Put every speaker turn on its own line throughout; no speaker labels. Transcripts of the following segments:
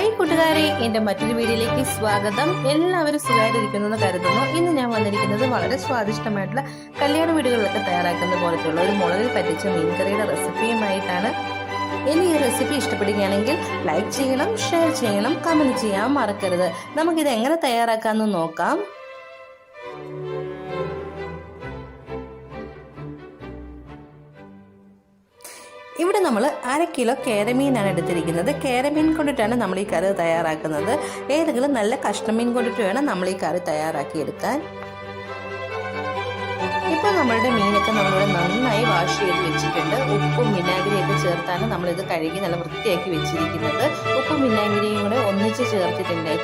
Hi കൂട്ടുകാരെ, എൻ്റെ മറ്റൊരു വീഡിയോയിലേക്ക് സ്വാഗതം. എല്ലാവരും സുഖമായിട്ടിരിക്കുന്നെന്ന് കരുതുന്നു. ഇന്ന് ഞാൻ വന്നിരിക്കുന്നത് വളരെ സ്വാദിഷ്ടമായിട്ടുള്ള കല്യാണ വീടുകളിലൊക്കെ തയ്യാറാക്കുന്ന പോലത്തുള്ള ഒരു മുളകിൽ പറ്റിച്ച മീൻകറിയുടെ റെസിപ്പിയുമായിട്ടാണ്. ഇനി ഈ റെസിപ്പി ഇഷ്ടപ്പെടുകയാണെങ്കിൽ ലൈക്ക് ചെയ്യണം, ഷെയർ ചെയ്യണം, കമൻറ്റ് ചെയ്യാൻ മറക്കരുത്. നമുക്കിത് എങ്ങനെ തയ്യാറാക്കാമെന്ന് നോക്കാം. ഇവിടെ നമ്മൾ 1/2 കിലോ കേരമീനാണ് എടുത്തിരിക്കുന്നത്. കേരമീൻ കൊണ്ടിട്ടാണ് നമ്മൾ ഈ കറി തയ്യാറാക്കുന്നത്. ഏതെങ്കിലും നല്ല കഷ്ണമീൻ കൊണ്ടിട്ട് വേണം നമ്മൾ ഈ കറി തയ്യാറാക്കിയെടുക്കാൻ. ഇപ്പോൾ നമ്മളുടെ മീനൊക്കെ നമ്മളിവിടെ നന്നായി വാഷ് ചെയ്ത് വെച്ചിട്ടുണ്ട്. ഉപ്പും വിനാഗിരിയൊക്കെ ചേർത്താണ് നമ്മളിത് കഴുകി നല്ല വൃത്തിയാക്കി വെച്ചിരിക്കുന്നത്. ഉപ്പും വിനാഗിരിയും കൂടെ ഒന്നിച്ച്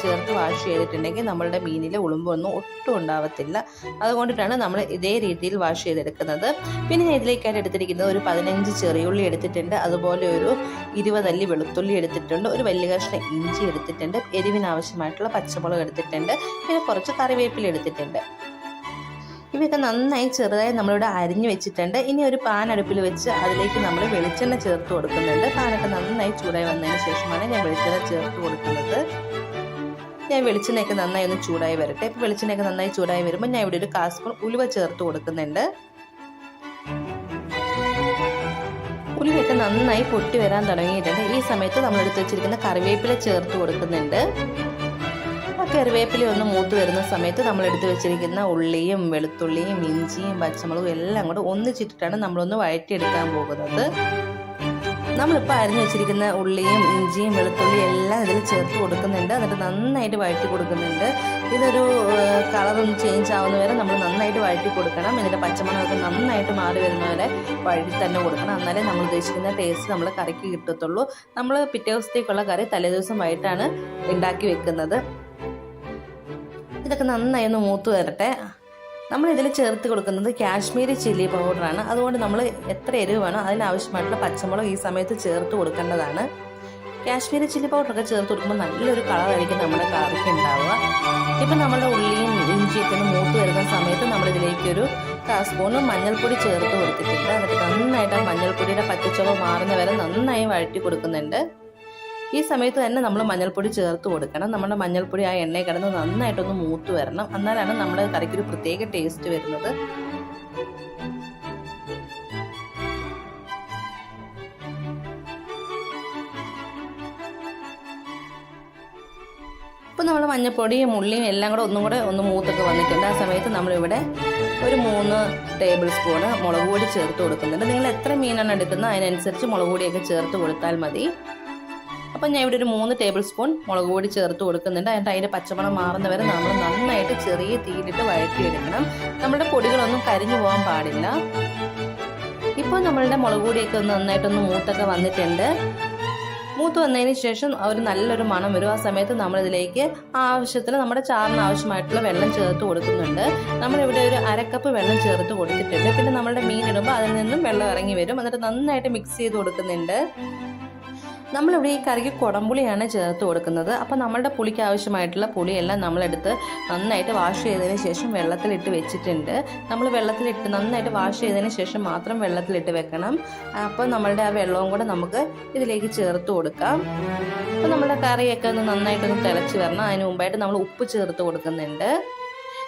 ചേർത്ത് വാഷ് ചെയ്തിട്ടുണ്ടെങ്കിൽ നമ്മളുടെ മീനിൽ ഉളുമ്പൊന്നും ഒട്ടും ഉണ്ടാവത്തില്ല. അതുകൊണ്ടിട്ടാണ് നമ്മൾ ഇതേ രീതിയിൽ വാഷ് ചെയ്തെടുക്കുന്നത്. പിന്നെ ഇതിലേക്കായിട്ട് എടുത്തിരിക്കുന്നത് ഒരു 15 ചെറിയുള്ളി എടുത്തിട്ടുണ്ട്. അതുപോലെ ഒരു 20 അല്ലി വെളുത്തുള്ളി എടുത്തിട്ടുണ്ട്. ഒരു വലിയ കഷ്ണം ഇഞ്ചി എടുത്തിട്ടുണ്ട്. എരിവിനാവശ്യമായിട്ടുള്ള പച്ചമുളക് എടുത്തിട്ടുണ്ട്. പിന്നെ കുറച്ച് കറിവേപ്പില എടുത്തിട്ടുണ്ട്. ഇവയൊക്കെ നന്നായി ചെറുതായി നമ്മളിവിടെ അരിഞ്ഞു വെച്ചിട്ടുണ്ട്. ഇനി ഒരു പാൻ അടുപ്പിൽ വെച്ച് അതിലേക്ക് നമ്മൾ വെളിച്ചെണ്ണ ചേർത്ത് കൊടുക്കുന്നുണ്ട്. പാനൊക്കെ നന്നായി ചൂടായി വന്നതിന് ശേഷമാണ് ഞാൻ വെളിച്ചെണ്ണ ചേർത്ത് കൊടുക്കുന്നത്. ഞാൻ വെളിച്ചെണ്ണയൊക്കെ നന്നായി ഒന്ന് ചൂടായി വരട്ടെ. ഇപ്പോൾ വെളിച്ചെണ്ണയൊക്കെ നന്നായി ചൂടായി വരുമ്പോൾ ഞാൻ ഇവിടെ ഒരു 1/4 സ്പൂൺ ഉലുവ ചേർത്ത് കൊടുക്കുന്നുണ്ട്. ഉലുവയൊക്കെ നന്നായി പൊട്ടി വരാൻ തുടങ്ങിയിട്ടുണ്ട്. ഈ സമയത്ത് നമ്മൾ എടുത്ത് വെച്ചിരിക്കുന്ന കറിവേപ്പില ചേർത്ത് കൊടുക്കുന്നുണ്ട്. കറിവേപ്പില ഒന്ന് മൂത്ത് വരുന്ന സമയത്ത് നമ്മൾ എടുത്ത് വെച്ചിരിക്കുന്ന ഉള്ളിയും വെളുത്തുള്ളിയും ഇഞ്ചിയും പച്ചമുളകും എല്ലാം കൂടെ ഒന്നിച്ചിട്ടിട്ടാണ് നമ്മളൊന്ന് വഴറ്റിയെടുക്കാൻ പോകുന്നത്. നമ്മളിപ്പോൾ അരിഞ്ഞു വെച്ചിരിക്കുന്ന ഉള്ളിയും ഇഞ്ചിയും വെളുത്തുള്ളിയും എല്ലാം ഇതിൽ ചേർത്ത് കൊടുക്കുന്നുണ്ട്. എന്നിട്ട് നന്നായിട്ട് വഴറ്റി കൊടുക്കുന്നുണ്ട്. ഇതൊരു കളറൊന്ന് ചേഞ്ച് ആവുന്ന വരെ നമ്മൾ നന്നായിട്ട് വഴറ്റി കൊടുക്കണം. എന്നിട്ട് പച്ചമുളകൊക്കെ നന്നായിട്ട് മാറി വരുന്നവരെ വഴറ്റി തന്നെ കൊടുക്കണം. എന്നാലേ നമ്മൾ ഉദ്ദേശിക്കുന്ന ടേസ്റ്റ് നമ്മൾ കറിക്ക് കിട്ടത്തുള്ളൂ. നമ്മൾ പിറ്റേ ദിവസത്തേക്കുള്ള കറി തലേദിവസം വൈകിട്ടാണ് ഉണ്ടാക്കി വെക്കുന്നത്. ഇതൊക്കെ നന്നായി ഒന്ന് മൂത്ത് വരട്ടെ. നമ്മളിതിൽ ചേർത്ത് കൊടുക്കുന്നത് കാശ്മീരി ചില്ലി പൗഡറാണ്. അതുകൊണ്ട് നമ്മൾ എത്ര എരിവ് വേണോ അതിനാവശ്യമായിട്ടുള്ള പച്ചമുളക് ഈ സമയത്ത് ചേർത്ത് കൊടുക്കേണ്ടതാണ്. കാശ്മീരി ചില്ലി പൗഡറൊക്കെ ചേർത്ത് കൊടുക്കുമ്പോൾ നല്ലൊരു കളറായിരിക്കും നമ്മുടെ കറിക്ക് ഉണ്ടാവുക. ഇപ്പം നമ്മുടെ ഉള്ളിയും ഇഞ്ചിയൊക്കെ ഒന്ന് മൂത്ത് വരുന്ന സമയത്ത് നമ്മളിതിലേക്കൊരു 1/4 സ്പൂൺ മഞ്ഞൾപ്പൊടി ചേർത്ത് കൊടുത്തിട്ടുണ്ട്. എന്നിട്ട് നന്നായിട്ട് ആ മഞ്ഞൾപ്പൊടിയുടെ പച്ചച്ചുവ മാറുന്ന വരെ നന്നായി വഴറ്റി കൊടുക്കുന്നുണ്ട്. ഈ സമയത്ത് തന്നെ നമ്മൾ മഞ്ഞൾപ്പൊടി ചേർത്ത് കൊടുക്കണം. നമ്മുടെ മഞ്ഞൾപ്പൊടി ആ എണ്ണയിൽ കിടന്ന് നന്നായിട്ടൊന്ന് മൂത്ത് വരണം. എന്നാലാണ് നമ്മുടെ കറിക്കൊരു പ്രത്യേക ടേസ്റ്റ് വരുന്നത്. ഇപ്പോൾ നമ്മൾ മഞ്ഞൾപ്പൊടിയും ഉള്ളിയും എല്ലാം കൂടെ ഒന്ന് മൂത്തൊക്കെ വന്നിട്ടുണ്ട്. ആ സമയത്ത് നമ്മളിവിടെ ഒരു 3 ടേബിൾ സ്പൂണ് മുളക് പൊടി ചേർത്ത് കൊടുക്കുന്നുണ്ട്. നിങ്ങൾ എത്ര മീനാണ് എടുക്കുന്നത് അതിനനുസരിച്ച് മുളക് പൊടിയൊക്കെ ചേർത്ത് കൊടുത്താൽ മതി. അപ്പം ഞാൻ ഇവിടെ ഒരു 3 ടേബിൾ സ്പൂൺ മുളക് പൊടി ചേർത്ത് കൊടുക്കുന്നുണ്ട്. എന്നിട്ട് അതിൻ്റെ പച്ചമണം മാറുന്നവരെ നമ്മൾ നന്നായിട്ട് ചെറിയ തീയിലിട്ട് വഴറ്റിയെടുക്കണം. നമ്മുടെ പൊടികളൊന്നും കരിഞ്ഞു പോകാൻ പാടില്ല. ഇപ്പോൾ നമ്മളുടെ മുളക് പൊടിയൊക്കെ നന്നായിട്ടൊന്ന് മൂത്തൊക്കെ വന്നിട്ടുണ്ട്. മൂത്ത് വന്നതിന് ശേഷം ഒരു നല്ലൊരു മണം വരും. ആ സമയത്ത് നമ്മളിതിലേക്ക് ആവശ്യത്തിന് നമ്മുടെ ചാറിന് ആവശ്യമായിട്ടുള്ള വെള്ളം ചേർത്ത് കൊടുക്കുന്നുണ്ട്. നമ്മളിവിടെ ഒരു 1/2 കപ്പ് വെള്ളം ചേർത്ത് കൊടുത്തിട്ടുണ്ട്. പിന്നെ നമ്മളുടെ മീൻ ഇടുമ്പോൾ അതിൽ നിന്നും വെള്ളം ഇറങ്ങി വരും. എന്നിട്ട് നന്നായിട്ട് മിക്സ് ചെയ്ത് കൊടുക്കുന്നുണ്ട്. നമ്മളിവിടെ ഈ കറിക്ക് കുടംപുളിയാണ് ചേർത്ത് കൊടുക്കുന്നത്. അപ്പോൾ നമ്മളുടെ പുളിക്ക് ആവശ്യമായിട്ടുള്ള പുളിയെല്ലാം നമ്മളെടുത്ത് നന്നായിട്ട് വാഷ് ചെയ്തതിന് ശേഷം വെള്ളത്തിലിട്ട് വെച്ചിട്ടുണ്ട്. നമ്മൾ വെള്ളത്തിലിട്ട് നന്നായിട്ട് വാഷ് ചെയ്തതിന് ശേഷം മാത്രം വെള്ളത്തിലിട്ട് വെക്കണം. അപ്പോൾ നമ്മളുടെ ആ വെള്ളവും കൂടെ നമുക്ക് ഇതിലേക്ക് ചേർത്ത് കൊടുക്കാം. അപ്പോൾ നമ്മുടെ കറിയൊക്കെ ഒന്ന് നന്നായിട്ടൊന്ന് തിളച്ച് വരണം. അതിന് മുമ്പായിട്ട് നമ്മൾ ഉപ്പ് ചേർത്ത് കൊടുക്കുന്നുണ്ട്.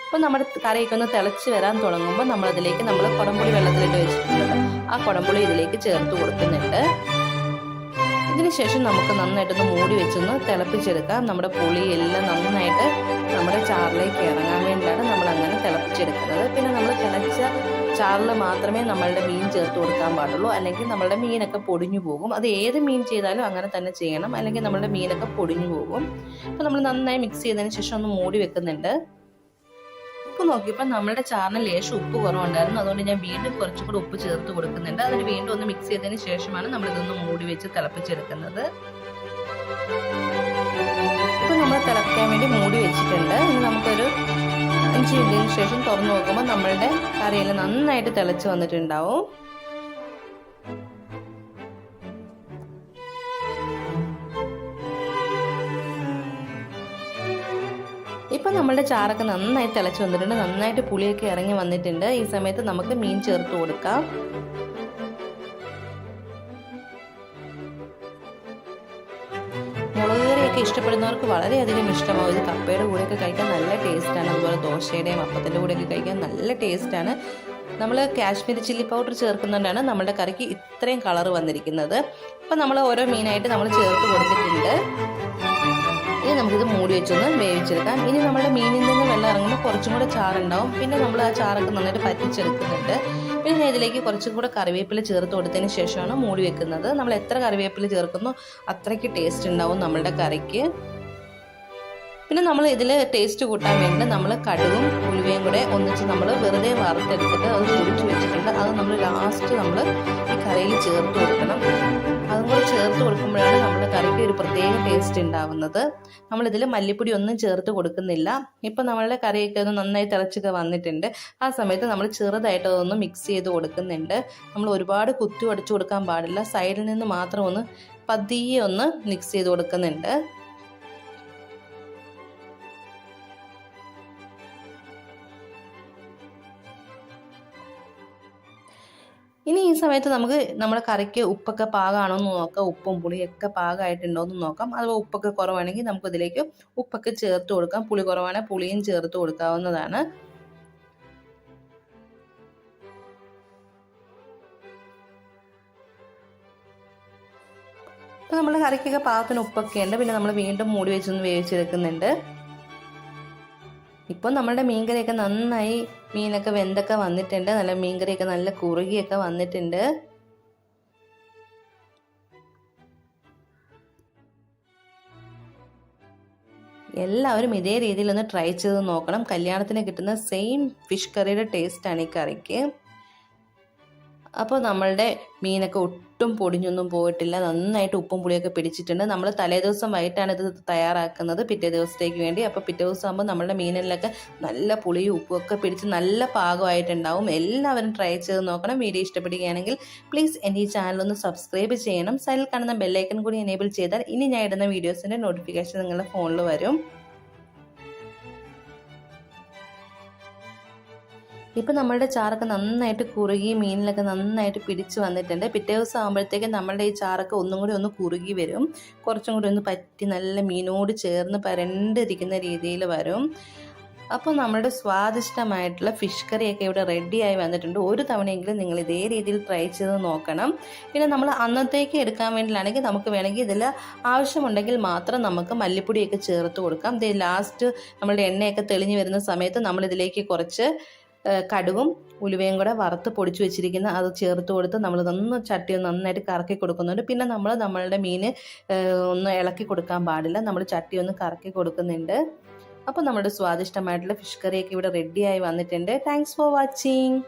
അപ്പോൾ നമ്മുടെ കറിയൊക്കെ ഒന്ന് തിളച്ച് വരാൻ തുടങ്ങുമ്പോൾ നമ്മളതിലേക്ക് നമ്മൾ കുടംപുളി വെള്ളത്തിലിട്ട് വെച്ചിട്ടുണ്ട്. ആ കുടംപുളി ഇതിലേക്ക് ചേർത്ത് കൊടുക്കുന്നുണ്ട്. ഇതിനുശേഷം നമുക്ക് നന്നായിട്ടൊന്ന് മൂടി വെച്ചൊന്ന് തിളപ്പിച്ചെടുക്കാം. നമ്മുടെ പുളിയെല്ലാം നന്നായിട്ട് നമ്മുടെ ചാറിലേക്ക് ഇറങ്ങാൻ വേണ്ടിയാണ് നമ്മൾ അങ്ങനെ തിളപ്പിച്ചെടുക്കുന്നത്. പിന്നെ നമ്മൾ തിളച്ച ചാറിൽ മാത്രമേ നമ്മളുടെ മീൻ ചേർത്ത് കൊടുക്കാൻ പാടുള്ളൂ. അല്ലെങ്കിൽ നമ്മളുടെ മീനൊക്കെ പൊടിഞ്ഞു പോകും. അത് ഏത് മീൻ ചെയ്താലും അങ്ങനെ തന്നെ ചെയ്യണം. അല്ലെങ്കിൽ നമ്മളുടെ മീനൊക്കെ പൊടിഞ്ഞു പോകും. അപ്പോൾ നമ്മൾ നന്നായി മിക്സ് ചെയ്തതിന് ശേഷം ഒന്ന് മൂടി വെക്കുന്നുണ്ട്. ഉപ്പ് നോക്കിയപ്പോൾ നമ്മളുടെ ചാറിന് ലേശം ഉപ്പ് കുറവുണ്ടായിരുന്നു. അതുകൊണ്ട് ഞാൻ വീണ്ടും കുറച്ചും കൂടി ഉപ്പ് ചേർത്ത് കൊടുക്കുന്നുണ്ട്. അതിന് വീണ്ടും ഒന്ന് മിക്സ് ചെയ്തതിന് ശേഷമാണ് നമ്മളിതൊന്ന് മൂടി വെച്ച് തിളപ്പിച്ചെടുക്കുന്നത്. ഇപ്പോൾ നമ്മൾ തിളപ്പിക്കാൻ വേണ്ടി മൂടി വെച്ചിട്ടുണ്ട്. ഇനി നമുക്കൊരു 5 മിനിറ്റിന് ശേഷം തുറന്നു നോക്കുമ്പോൾ നമ്മളുടെ കറിയെല്ലാം നന്നായിട്ട് തിളച്ച് വന്നിട്ടുണ്ടാവും. ഇപ്പം നമ്മളുടെ ചാറൊക്കെ നന്നായി തിളച്ച് വന്നിട്ടുണ്ട്. നന്നായിട്ട് പുളിയൊക്കെ ഇറങ്ങി വന്നിട്ടുണ്ട്. ഈ സമയത്ത് നമുക്ക് മീൻ ചേർത്ത് കൊടുക്കാം. ഇഷ്ടപ്പെടുന്നവർക്ക് വളരെയധികം ഇഷ്ടമാവും. ഇത് കപ്പയുടെ കൂടെയൊക്കെ കഴിക്കാൻ നല്ല ടേസ്റ്റാണ്. അതുപോലെ ദോശയുടെയും അപ്പത്തിൻ്റെ കൂടെയൊക്കെ കഴിക്കാൻ നല്ല ടേസ്റ്റാണ്. നമ്മൾ കാശ്മീരി ചില്ലി പൗഡർ ചേർക്കുന്നതുകൊണ്ടാണ് നമ്മുടെ കറിക്ക് ഇത്രയും കളർ വന്നിരിക്കുന്നത്. അപ്പോൾ നമ്മൾ ഓരോ മീനായിട്ട് നമ്മൾ ചേർത്ത് കൊടുത്തിട്ടുണ്ട്. ഇനി നമുക്കിത് മൂടി വെച്ചൊന്ന് വേവിച്ചെടുക്കാം. ഇനി നമ്മുടെ മീനിൽ നിന്ന് വെള്ളം ഇറങ്ങുമ്പോൾ കുറച്ചും കൂടെ ചാറുണ്ടാവും. പിന്നെ നമ്മൾ ആ ചാറൊക്കെ നന്നായിട്ട് പറ്റിച്ചെടുക്കുന്നുണ്ട്. പിന്നെ ഞാൻ ഇതിലേക്ക് കുറച്ചും കൂടെ കറിവേപ്പില ചേർത്ത് കൊടുത്തതിന് ശേഷമാണ് മൂടി വെക്കുന്നത്. നമ്മൾ എത്ര കറിവേപ്പില ചേർക്കുന്നോ അത്രയ്ക്ക് ടേസ്റ്റ് ഉണ്ടാവും നമ്മളുടെ കറിക്ക്. പിന്നെ നമ്മൾ ഇതിൽ ടേസ്റ്റ് കൂട്ടാൻ വേണ്ടി നമ്മൾ കടുകും ഉലുവയും കൂടെ ഒന്നിച്ച് നമ്മൾ വെറുതെ വറുത്തെടുത്തിട്ട് അത് പൊടിച്ച് വെച്ചിട്ടുണ്ട്. അത് നമ്മൾ ലാസ്റ്റ് നമ്മൾ ഈ കറിയിൽ ചേർത്ത് കൊടുക്കണം. അതും കൂടെ ചേർത്ത് കൊടുക്കുമ്പോഴാണ് നമ്മുടെ കറിക്ക് ഒരു പ്രത്യേക ടേസ്റ്റ് ഉണ്ടാവുന്നത്. നമ്മളിതിൽ മല്ലിപ്പൊടി ഒന്നും ചേർത്ത് കൊടുക്കുന്നില്ല. ഇപ്പം നമ്മളുടെ കറിയൊക്കെ ഒന്ന് നന്നായി തിളച്ചൊക്കെ വന്നിട്ടുണ്ട്. ആ സമയത്ത് നമ്മൾ ചെറുതായിട്ട് അതൊന്ന് മിക്സ് ചെയ്ത് കൊടുക്കുന്നുണ്ട്. നമ്മൾ ഒരുപാട് കുത്തി ഉടച്ചു കൊടുക്കാൻ പാടില്ല. സൈഡിൽ നിന്ന് മാത്രം ഒന്ന് പതിയെ ഒന്ന് മിക്സ് ചെയ്ത് കൊടുക്കുന്നുണ്ട്. ഇനി ഈ സമയത്ത് നമുക്ക് നമ്മുടെ കറിക്ക് ഉപ്പൊക്കെ പാകമാണോ എന്ന് നോക്കാം. ഉപ്പും പുളിയൊക്കെ പാകമായിട്ടുണ്ടോ എന്ന് നോക്കാം. അഥവാ ഉപ്പൊക്കെ കുറവാണെങ്കിൽ നമുക്കിതിലേക്ക് ഉപ്പൊക്കെ ചേർത്ത് കൊടുക്കാം. പുളി കുറവാണെങ്കിൽ പുളിയും ചേർത്ത് കൊടുക്കാവുന്നതാണ്. അപ്പോൾ നമ്മുടെ കറിക്കൊക്കെ പാകത്തിന് ഉപ്പൊക്കെ ഉണ്ട്. പിന്നെ നമ്മൾ വീണ്ടും മൂടി വെച്ചൊന്ന് വേവിച്ചെടുക്കുന്നുണ്ട്. ഇപ്പം നമ്മളുടെ മീൻകറിയൊക്കെ നന്നായി മീനൊക്കെ വെന്തൊക്കെ വന്നിട്ടുണ്ട്. നല്ല മീൻകറിയൊക്കെ നല്ല കുറുകിയൊക്കെ വന്നിട്ടുണ്ട്. എല്ലാവരും ഇതേ രീതിയിലൊന്ന് ട്രൈ ചെയ്ത് നോക്കണം. കല്യാണത്തിന് കിട്ടുന്ന സെയിം ഫിഷ് കറിയുടെ ടേസ്റ്റാണ് ഈ കറിക്ക്. അപ്പോൾ നമ്മളുടെ മീനൊക്കെ ഒട്ടും പൊടിഞ്ഞൊന്നും പോയിട്ടില്ല. നന്നായിട്ട് ഉപ്പും പുളിയൊക്കെ പിടിച്ചിട്ടുണ്ട്. നമ്മൾ തലേദിവസം വൈകിട്ടാണ് ഇത് തയ്യാറാക്കുന്നത് പിറ്റേ ദിവസത്തേക്ക് വേണ്ടി. അപ്പോൾ പിറ്റേ ദിവസം ആകുമ്പോൾ നമ്മളുടെ മീനിലൊക്കെ നല്ല പുളിയും ഉപ്പും ഒക്കെ പിടിച്ച് നല്ല പാകമായിട്ടുണ്ടാവും. എല്ലാവരും ട്രൈ ചെയ്ത് നോക്കണം. വീഡിയോ ഇഷ്ടപ്പെടുകയാണെങ്കിൽ പ്ലീസ് എൻ്റെ ഈ ചാനലൊന്ന് സബ്സ്ക്രൈബ് ചെയ്യണം. സൈഡിൽ കാണുന്ന ബെല്ലൈക്കൺ കൂടി എനേബിൾ ചെയ്താൽ ഇനി ഞാൻ ഇടുന്ന വീഡിയോസിൻ്റെ നോട്ടിഫിക്കേഷൻ നിങ്ങളുടെ ഫോണിൽ വരും. ഇപ്പം നമ്മളുടെ ചാറൊക്കെ നന്നായിട്ട് കുറുകി മീനിലൊക്കെ നന്നായിട്ട് പിടിച്ച് വന്നിട്ടുണ്ട്. പിറ്റേ ദിവസം ആകുമ്പോഴത്തേക്കും നമ്മളുടെ ഈ ചാറൊക്കെ ഒന്നും കൂടി ഒന്ന് കുറുകി വരും. കുറച്ചും കൂടി ഒന്ന് പറ്റി നല്ല മീനോട് ചേർന്ന് പരണ്ടിരിക്കുന്ന രീതിയിൽ വരും. അപ്പോൾ നമ്മുടെ സ്വാദിഷ്ടമായിട്ടുള്ള ഫിഷ് കറിയൊക്കെ ഇവിടെ റെഡിയായി വന്നിട്ടുണ്ട്. ഒരു തവണയെങ്കിലും നിങ്ങൾ ഇതേ രീതിയിൽ ട്രൈ ചെയ്ത് നോക്കണം. പിന്നെ നമ്മൾ അന്നത്തേക്ക് എടുക്കാൻ വേണ്ടിയിലാണെങ്കിൽ നമുക്ക് വേണമെങ്കിൽ ഇതിൽ ആവശ്യമുണ്ടെങ്കിൽ മാത്രം നമുക്ക് മല്ലിപ്പൊടിയൊക്കെ ചേർത്ത് കൊടുക്കാം. ഇത് ലാസ്റ്റ് നമ്മളുടെ എണ്ണയൊക്കെ തെളിഞ്ഞ് വരുന്ന സമയത്ത് നമ്മളിതിലേക്ക് കുറച്ച് കടുകും ഉലുവയും കൂടെ വറുത്ത് പൊടിച്ച് വെച്ചിരിക്കുന്ന അത് ചേർത്ത് കൊടുത്ത് നമ്മൾ ചട്ടി നന്നായിട്ട് കറക്കി കൊടുക്കുന്നുണ്ട്. പിന്നെ നമ്മളുടെ മീൻ ഒന്ന് ഇളക്കി കൊടുക്കാൻ പാടില്ല. നമ്മൾ ചട്ടി ഒന്ന് കറക്കി കൊടുക്കുന്നുണ്ട്. അപ്പോൾ നമ്മുടെ സ്വാദിഷ്ടമായിട്ടുള്ള ഫിഷ് കറിയൊക്കെ ഇവിടെ റെഡിയായി വന്നിട്ടുണ്ട്. Thanks for watching.